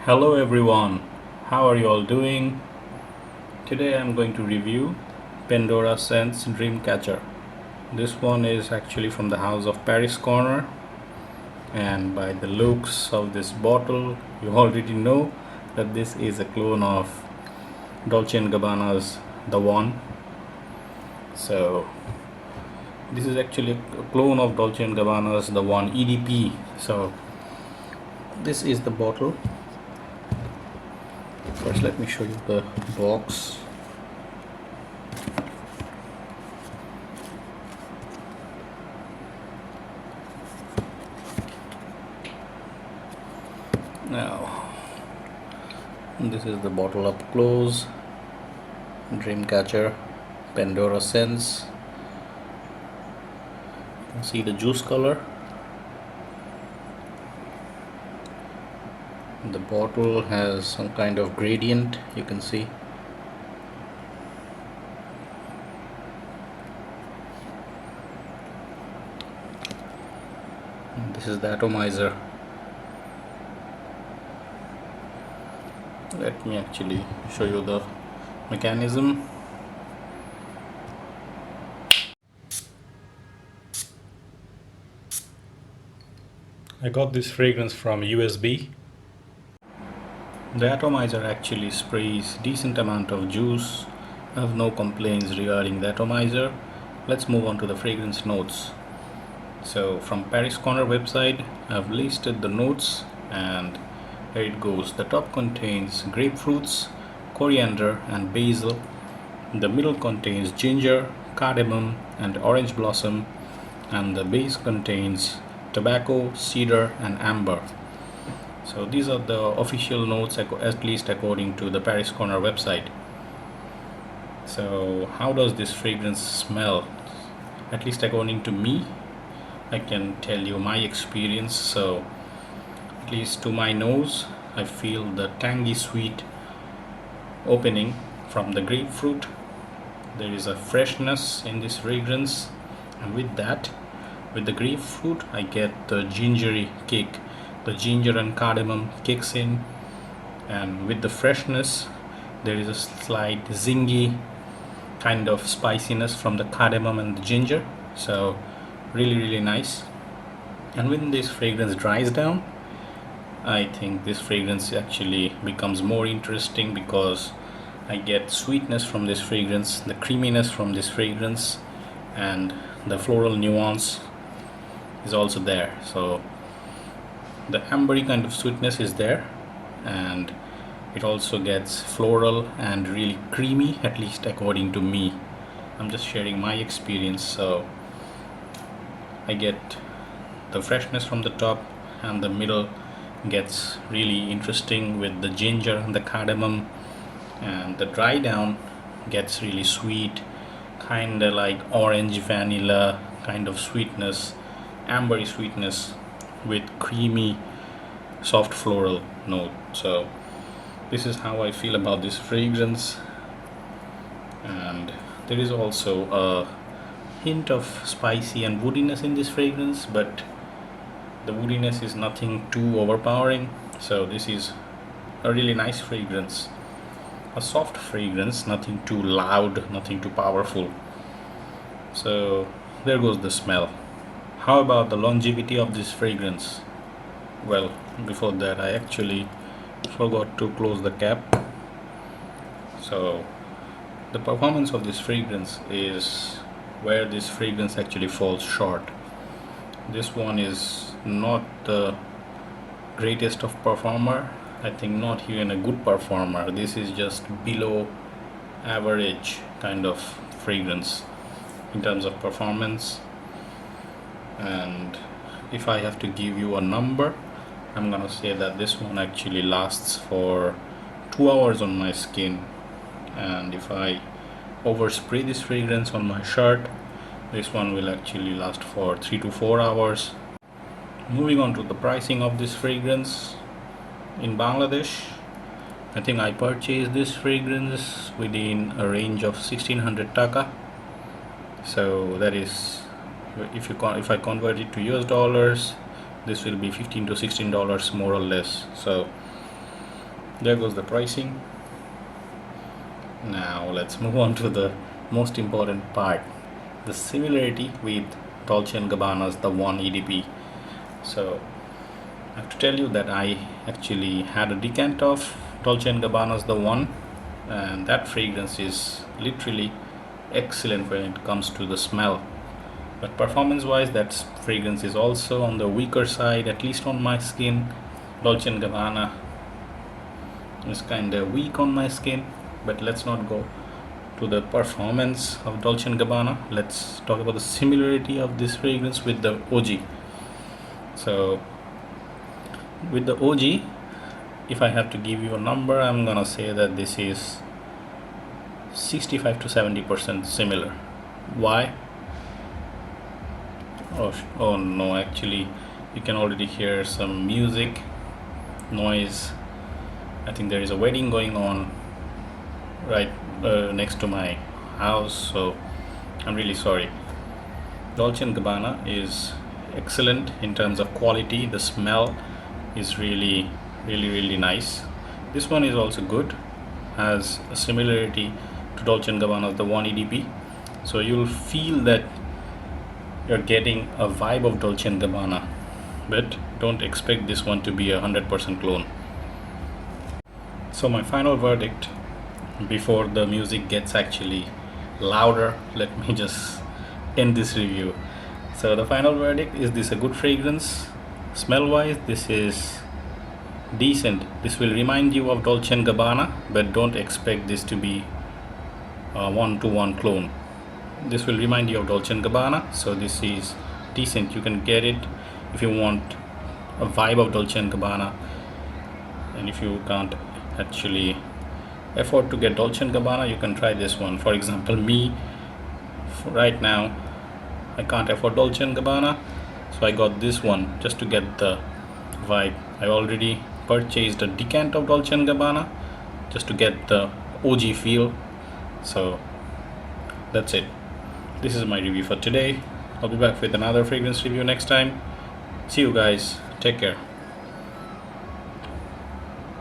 Hello everyone, how are you all doing? Today I'm going to review Pandora Scents Dreamcatcher. This one is actually from the house of Paris Corner, and by the looks of this bottle you already know that this is a clone of Dolce Gabbana's The One. So this is actually a clone of Dolce Gabbana's The One EDP. So this is the bottle. First let me show you the box. Now this is the bottle up close. Dreamcatcher Pandora Scents. You can see the juice color. The bottle has some kind of gradient, you can see. And this is the atomizer. Let me actually show you the mechanism. I got this fragrance from USB. The atomizer actually sprays decent amount of juice. I have no complaints regarding the atomizer. Let's move on to the fragrance notes. So from Paris Corner website, I've listed the notes and here it goes. The top contains grapefruits, coriander and basil. The middle contains ginger, cardamom and orange blossom, and the base contains tobacco, cedar and amber. So these are the official notes, at least according to the Paris Corner website. So how does this fragrance smell? At least according to me, I can tell you my experience. So at least to my nose, I feel the tangy sweet opening from the grapefruit. There is a freshness in this fragrance, and with that, with the grapefruit, I get the gingery kick. The ginger and cardamom kicks in, and with the freshness there is a slight zingy kind of spiciness from the cardamom and the ginger. So really nice. And when this fragrance dries down, I think this fragrance actually becomes more interesting because I get sweetness from this fragrance, the creaminess from this fragrance, and the floral nuance is also there. So the ambery kind of sweetness is there, and it also gets floral and really creamy, at least according to me. I'm just sharing my experience. So I get the freshness from the top, and the middle gets really interesting with the ginger and the cardamom, and the dry down gets really sweet, kind of like orange vanilla kind of sweetness, ambery sweetness with creamy soft floral note. So this is how I feel about this fragrance. And there is also a hint of spicy and woodiness in this fragrance, but the woodiness is nothing too overpowering. So this is a really nice fragrance, a soft fragrance, nothing too loud, nothing too powerful. So there goes the smell. How about the longevity of this fragrance? Well, before that I actually forgot to close the cap. So the performance of this fragrance is where this fragrance actually falls short. This one is not the greatest of performer. I think not even a good performer. This is just below average kind of fragrance in terms of performance. And if I have to give you a number, I'm gonna say that this one actually lasts for 2 hours on my skin, and if I overspray this fragrance on my shirt, this one will actually last for 3 to 4 hours. Moving on to the pricing of this fragrance. In Bangladesh, I think I purchased this fragrance within a range of 1600 taka. So that is, if I convert it to US dollars, this will be $15 to $16 more or less. So There goes the pricing. Now let's move on to the most important part, the similarity with Dolce & Gabbana's The One EDP. So I have to tell you that I actually had a decant of Dolce & Gabbana's The One, and that fragrance is literally excellent when it comes to the smell. But performance wise, that fragrance is also on the weaker side, at least on my skin. Dolce & Gabbana is kind of weak on my skin. But let's not go to the performance of Dolce & Gabbana. Let's talk about the similarity of this fragrance with the OG. So with the OG, if I have to give you a number, I'm gonna say that this is 65 to 70% similar. Why? Oh no, actually you can already hear some music noise. I think there is a wedding going on right next to my house, so I'm really sorry. Dolce & Gabbana is excellent in terms of quality. The smell is really nice. This one is also good, has a similarity to Dolce & Gabbana's The One EDP, so you'll feel that you're getting a vibe of Dolce & Gabbana, but don't expect this one to be 100% clone. So my final verdict, before the music gets actually louder, let me just end this review. So the final verdict is, this a good fragrance? Smell wise, this is decent. This will remind you of Dolce & Gabbana, but don't expect this to be a one-to-one clone. This will remind you of Dolce & Gabbana, so this is decent. You can get it if you want a vibe of Dolce & Gabbana, and if you can't actually afford to get Dolce & Gabbana, you can try this one. For example, me, right now I can't afford Dolce & Gabbana, so I got this one just to get the vibe. I already purchased a decant of Dolce & Gabbana just to get the OG feel. So that's it. This is my review for today. I'll be back with another fragrance review next time. See you guys. Take care.